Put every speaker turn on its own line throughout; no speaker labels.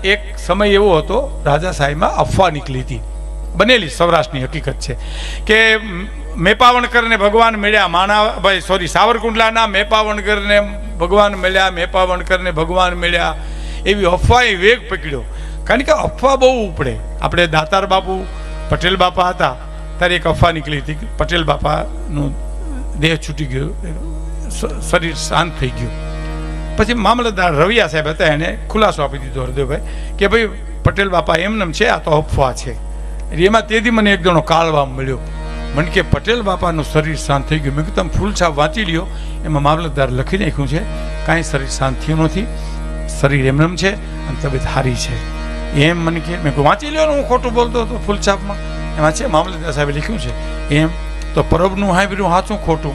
એક સમય એવો હતો રાજાશાહીમાં અફવા નીકળી હતી, બનેલી સૌરાષ્ટ્રની હકીકત છે કે મેપાવણકરને ભગવાન મળ્યા, સાવરકુંડલાના મેપાવણકરને ભગવાન મળ્યા, મેપાવણકરને ભગવાન મળ્યા, એવી અફવાએ વેગ પકડ્યો. કારણ કે અફવા બહુ ઉપડે. આપણે દાતાર બાપુ પટેલ બાપા હતા ત્યારે એક અફવા નીકળી હતી, પટેલ બાપાનું દેહ છૂટી ગયો, શરીર શાંત થઈ ગયું. પછી મામલતદાર રવિયા સાહેબ હતા, એને ખુલાસો આપી દીધો હરદેવભાઈ કે ભાઈ પટેલ બાપા એમનેમ છે, આ તો અફવા છે. એમાં તેથી મને એક જણો કાળવા મળ્યો, મને કે પટેલ બાપાનું શરીર શાંત થઈ ગયું. મેં કીધું તમે ફૂલ છાપ વાંચી લ્યો, એમાં મામલતદાર લખી નાખ્યું છે કાંઈ શરીર શાંત થયું નથી, શરીર એમનેમ છે અને તબિયત સારી છે એમ મને કે. મેં વાંચી લ્યો ને, હું ખોટું બોલતો હતો ફૂલ છાપમાં, એમાં છે મામલતદાર સાહેબે લખ્યું છે એમ. તો પરબનું હાંભળ્યું સાચું ખોટું,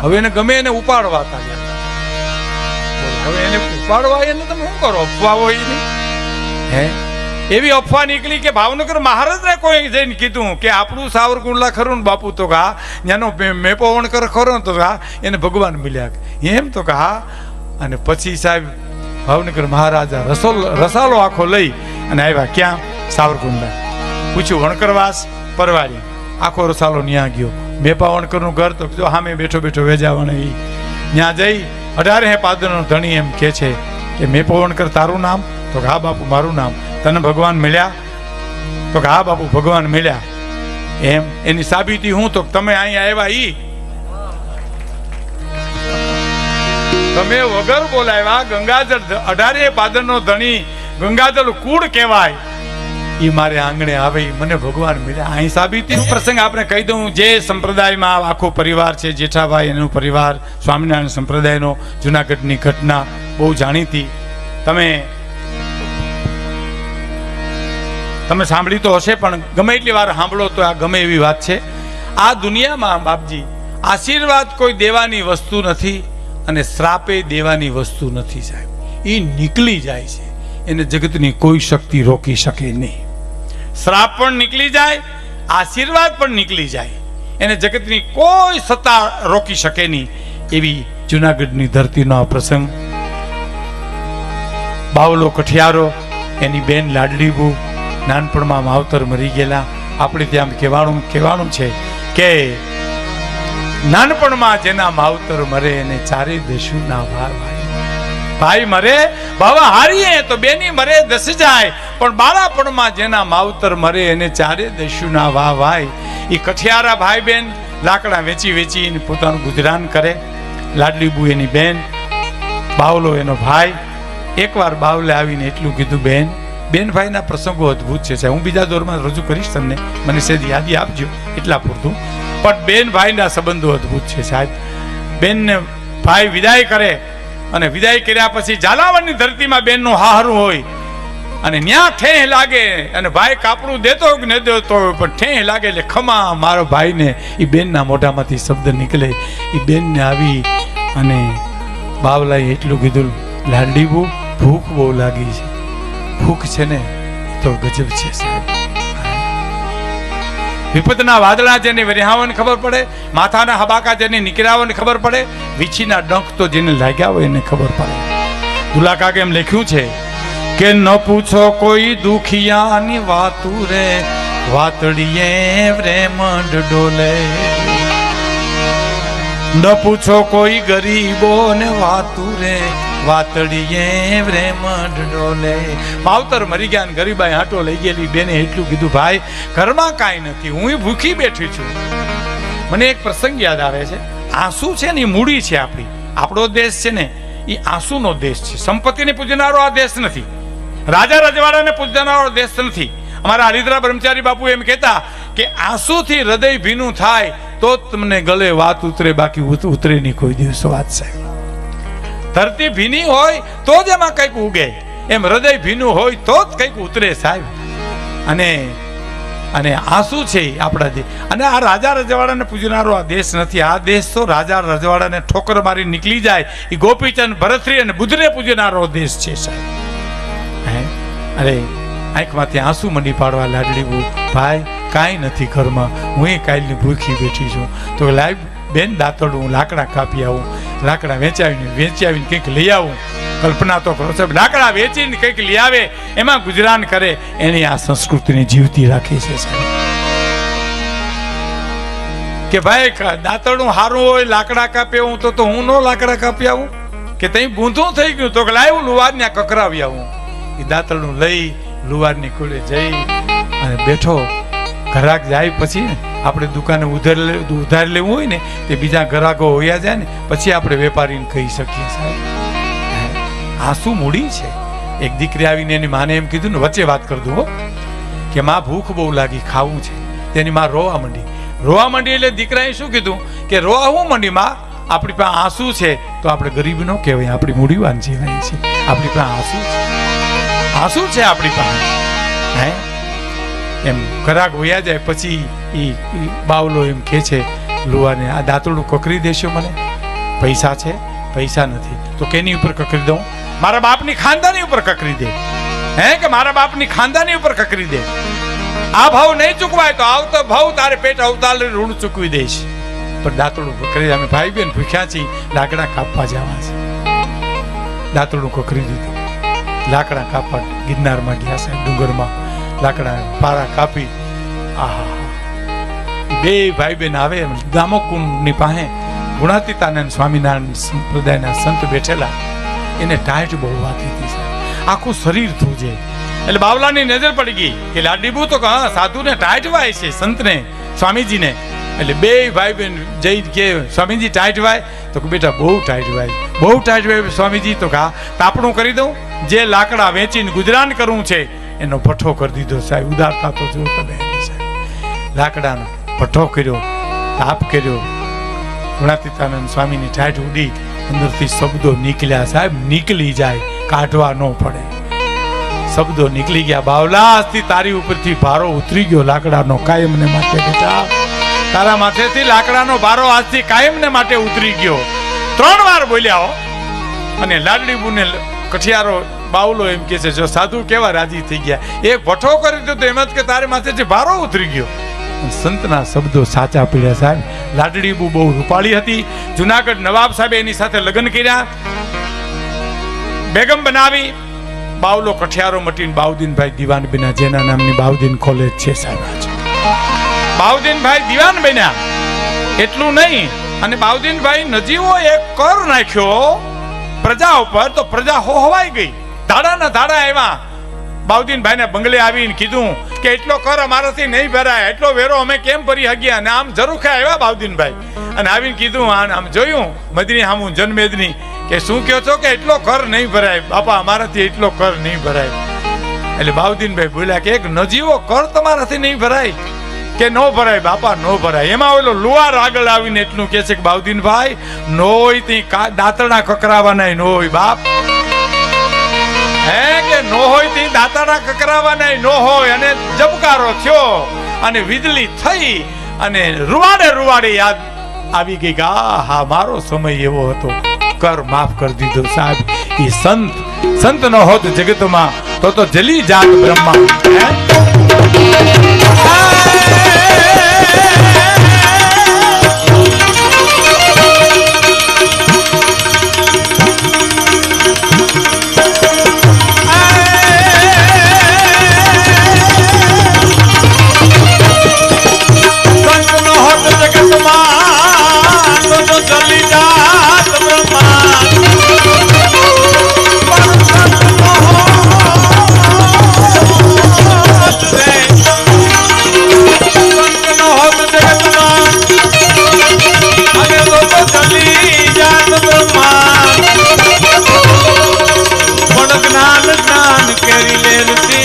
હવે એને ગમે એને ઉપાડવા હતા, હવે એને ઉપાડવા એને તમે શું કરો, અફવા હોય નહીં હે. એવી અફવા નીકળી કે ભાવનગર મહારાજને કોઈ જઈને કીધું કે આપણું સાવરકુંડલા ખરું ને બાપુ, તો હા ત્યાંનો મેપવણકર ખરો ને, તો હા એને ભગવાન મળ્યા એમ, તો કે હા. અને પછી સાહેબ ભાવનગર મહારાજા રસાલો આખો લઈ અને આવ્યા ક્યાં, સાવરકુંડલા. પૂછ્યું વણકરવાસ પરવારી, આખો રસાલો ન્યા ગયો. મેપાવણકરનું ઘર તો જો સામે બેઠો બેઠો વેજાવણ, એ ત્યાં જઈ 18 પાદરનો ધણી એમ કે છે કે મેપાવણકર તારું નામ, તો હા બાપુ મારું નામ. તને ભગવાન મળ્યા, તો કે હા બાપુ ભગવાન મળ્યા એમ. એની સાબિતી હું, તો તમે અહીંયા આવ્યા ઈ તમે વગર બોલાવ્યા, ગંગાજળ 18 પાદરનો ધણી ગંગાજળ કુળ કહેવાય, ઈ મારે આંગણે આવે, મને ભગવાન મળ્યા. અહીં સાબિતીનો પ્રસંગ આપણે કહી દઉં. જે સંપ્રદાયમાં આખો પરિવાર છે, જેઠાભાઈ એનો પરિવાર સ્વામિનારાયણ સંપ્રદાયનો, જુનાગઢની ઘટના બહુ જાણીતી, તમે સાંભળી તો હશે, પણ ગમે એટલી વાર સાંભળો તો આ ગમે એવી વાત છે. આ દુનિયામાં બાપજી આશીર્વાદ કોઈ દેવાની વસ્તુ નથી અને શ્રાપે દેવાની વસ્તુ નથી સાહેબ. એ નીકળી જાય છે, એને જગતની કોઈ શક્તિ રોકી શકે નહીં. શ્રાપ પણ નીકળી જાય, આશીર્વાદ પણ નીકળી જાય, એને જગતની કોઈ સત્તા રોકી શકે નહીં. એવી જુનાગઢની ધરતીનો આ પ્રસંગ. બાવલો કઠિયારો, એની બેન લાડલીબુ નાનપણમાં માવતર મરી ગયેલા. આપણે ત્યાં કહેવાનું છે કે નાનપણમાં જેના માવતર મરે એને ચારે દસ્યુ ના ભાઈ મરે બાવા હારીએ તો બેની મરે દસ જાય, પણ બાળાપણમાં જેના માવતર મરે એને ચારે દસ્યુ ના ભાઈ. એ કઠિયારા ભાઈ બેન લાકડા વેચી વેચીને પોતાનું ગુજરાન કરે. લાડલીબુ એની બેન, બાવલો એનો ભાઈ. એકવાર બાવલે આવીને એટલું કીધું, બેન ભાઈના પ્રસંગો અદભુત છે. હું બીજા દોરમાં રજૂ કરીશ તમને, મને સેજ યાદી આપજો એટલા પૂરતું. પણ બેન ભાઈના સંબંધો અદભુત છે સાહેબ. બેનને ભાઈ વિદાય કરે અને વિદાય કર્યા પછી ઝાલાવાડની ધરતીમાં બેનનું હારું હોય અને ન્યા ઠેહ લાગે અને ભાઈ કાપડું દેતો કે ન દેતો હોય, પણ ઠેહ લાગે એટલે ખમા મારો ભાઈને. એ બેનના મોઢામાંથી શબ્દ નીકળે. એ બેનને આવી અને બાવલાએ એટલું કીધું, લાડલીબુ ભૂખ બહુ લાગી છે. ભૂખ છે ને તો ગજબ છે સાહેબ. વિપતના વાદળા જેને વરિહાવને ખબર પડે, માથાના હબાકા જેને નીકળાવને ખબર પડે, વીછીના ડંખ તો જેને લાગ્યા હોય એને ખબર પડે. દુલાકા કેમ લખ્યું છે કે ન પૂછો કોઈ દુખિયાની વાતું રે, વાતડીએ રેમંડ ડોલે. ન પૂછો કોઈ ગરીબો ને વાતું રે, વાતડીએ રેમંડ ડોલે. માવતર મરી ગયા ને ગરીબાઈ હાટો લઈ ગયેલી બેને એટલું કીધું, ભાઈ ઘરમાં કાંઈ નથી, હું ભૂખી બેઠી છું. મને એક પ્રસંગ યાદ આવે છે. આંસુ છે ને એ મૂડી છે આપણી. આપણો દેશ છે ને એ આંસુનો દેશ છે. સંપત્તિને પૂજનારો આ દેશ નથી, રાજા રજવાડાને પૂજનારો દેશ નથી. અમારા હરિદ્રા બ્રહ્મચારી બાપુ એમ કહેતા કે આંસુથી હૃદય ભીનું થાય તો તમને ગળે વાત ઉતરે, બાકી ઉતરે નહીં કોઈ દિવસ વાત સાહેબ. ધરતી ભીની હોય તો જ એમાં કંઈક ઉગે, એમ હૃદય ભીનું હોય તો જ કંઈક ઉતરે સાહેબ. અને આંસુ છે આપણા દેશ. અને આ રાજા રજવાડાને પૂજનારો આ દેશ નથી. આ દેશ તો રાજા રજવાડાને ઠોકર મારી નીકળી જાય એ ગોપીચંદ ભરતરી અને બુદ્ધને પૂજનારો દેશ છે સાહેબ. અરે આંખમાંથી આંસુ મંડી પાડવા લાડલીબુ, ભાઈ કાંઈ નથી ઘરમાં, હું એ કાલની ભૂખી બેઠી છું. તો લાવ બેન દાંતડું, હું લાકડા કાપી આવું, લાકડા વેચાવીને કંઈક લઈ આવું, કલ્પના તો કરો છો, લાકડા વેચીને કંઈક લઈ આવે એમાં ગુજરાન કરે, એની આ સંસ્કૃતિને જીવતી રાખી છે સાહેબ. કે ભાઈ દાંતરડું સારું હોય, લાકડા કાપે હું તો હું નો લાકડા કાપી આવું, કે તઈ બૂંધું થઈ ગયું તો લાવ્યું લુવાર ને કકરાવી આવું. એ દાંતરડું લઈ લુવારની કોલે જઈ અને બેઠો. ઘરાક જાય પછી આપણે દુકાને ઉધાર લેવું હોય ને તે બીજા ગ્રાહકો હોયા જાય ને પછી આપણે વેપારીને કહી શકીએ સાહેબ. આ શું મૂડી છે. એક દીકરી આવીને એની માને એમ કીધું ને, વચ્ચે વાત કરી દઉં હો, કે માં ભૂખ બહુ લાગી, ખાવું છે. તેની માં રોવા માંડી. એટલે દીકરાએ શું કીધું કે રોવા હું માંડી માં, આપણી પાસે આંસુ છે તો આપણે ગરીબ નો કહેવાય, આપણી મૂડીવાન જીવાય છે. આપણી પાસે આંસુ છે આપણી પાસે. હે એમ ઘરાક વયા જાય પછી ઈ બાવલો એમ કે છે લુવાને, આ દાંતરડું કકરી દેશો મને, પૈસા છે? પૈસા નથી. તો કેની ઉપર કકરી દઉં? મારા બાપની ખાનદાની ઉપર કકરી દે. હે કે મારા બાપની ખાનદાની ઉપર કકરી દે. આ ભાવ નહીં ચૂકવાય તો આવતો ભાવ તારે પેટ અવતાર ઋણ ચૂકવી દઈશ. પણ દાંતરડું કકરી, અમે ભાઈ બેન ભૂખ્યા છીએ, લાકડા કાપવા જવા છે. દાંતરડું કકરી દીધું, લાકડા કાપવા ગિરનારમાં ગયા સાહેબ, ડુંગરમાં લાકડા પારા કાપી. આહા, બે ભાઈ બેન આવે દામોકુંડની પાસે ગુણાતીતાનંદ સ્વામિનારાયણ સંપ્રદાયના સંત બેઠેલા. એને ટાઈટ બહુ વાતી હતી સાહેબ, આખું શરીર ધ્રુજે. એટલે બાવલાની નજર પડી ગઈ કે લાડીબુ તો સાધુને ટાઈટ વાય છે, સંતને સ્વામીજીને. એટલે બે ભાઈ બેન જઈ કે સ્વામીજી ટાઈટ વાય? તો કે બેટા બહુ ટાઈટ વાય, બહુ ટાઈટ વાય સ્વામીજી. તો કા તાપણું કરી દઉં? જે લાકડા વેચીને ગુજરાન કરવું છે એનો પઠ્ઠો કરી દીધો સાહેબ. ઉદારતા તો જો તમે સાહેબ, લાકડાનો પઠ્ઠો કર્યો, તાપ કર્યો. ગુણાતીતાનંદ સ્વામીની ટાઈટ ઉડી, અંદરથી શબ્દો નીકળ્યા સાહેબ, નીકળી જાય, કાઢવા ન પડે. શબ્દો નીકળી ગયા. બાવલા, આજથી તારી ઉપરથી ભારો ઉતરી ગયો લાકડાનો કાયમને માટે. બેટા તારા માથેથી લાકડાનો ભારો આજથી કાયમને માટે ઉતરી ગયો. 3 વાર બોલ્યા હો. અને લાડલીબુને કઠિયારો બાવલો એમ કે છે, જો સાધુ કેવા રાજી થઈ ગયા. એક ભઠ્ઠો કરી દીધો તો એમ જ કે તારે માથેથી ભારો ઉતરી ગયો. સંતના શબ્દો સાચા પડ્યા સાહેબ. લાડલીબુ બહુ રૂપાળી હતી. જુનાગઢ નવાબ સાહેબે એની સાથે લગ્ન કર્યા, બેગમ બનાવી. બાવલો કઠિયારો મટીને બાઉદીનભાઈ દિવાન બન્યા, જેના નામની બાઉદીન કોલેજ છે સાહેબ. બાઉદીનભાઈ દિવાન બન્યા. એટલું નહીં, અને બાઉદીનભાઈ નજીવો એક કર નાખ્યો પ્રજા ઉપર, તો પ્રજા હોવાઈ ગઈ. ધાડાના ધાડા આવ્યા. બાઉદીનભાઈને બંગલે આવીને કીધું કે એટલો કર અમારાથી નહીં ભરાય, એટલો વેરો અમે કેમ ભરી હગ્યા? અને આમ જરૂખે આવ્યા બાઉદીનભાઈ, અને આવીને કીધું, આમ જોયું મદની હામું જનમેદની, કે શું કહો છો કે એટલો કર નહીં ભરાય બાપા, અમારાથી એટલો કર નહીં ભરાય. એટલે બાઉદીનભાઈ બોલ્યા કે એક નજીવો કર તમારાથી નહીં ભરાય? કે નો ભરાય બાપા, નો ભરાય. એમાં ઓલો લુવાર આગળ આવીને એટલું કે છે કે બાઉદીનભાઈ, નો હોય તી દાંતરડા કકરાવાના નો હોય બાપ. હે કે નો હોય તી દાંતરડા કકરાવાના નો હોય. અને જબકારો થયો અને વીજળી થઈ અને રૂવાડે યાદ આવી ગઈ કે હા મારો સમય એવો હતો, કર માફ કરી દીધો સાહેબ. એ સંત ન હોત જગતમાં તો જલી જાત બ્રહ્મા. જ્ઞાન કેરી લેતી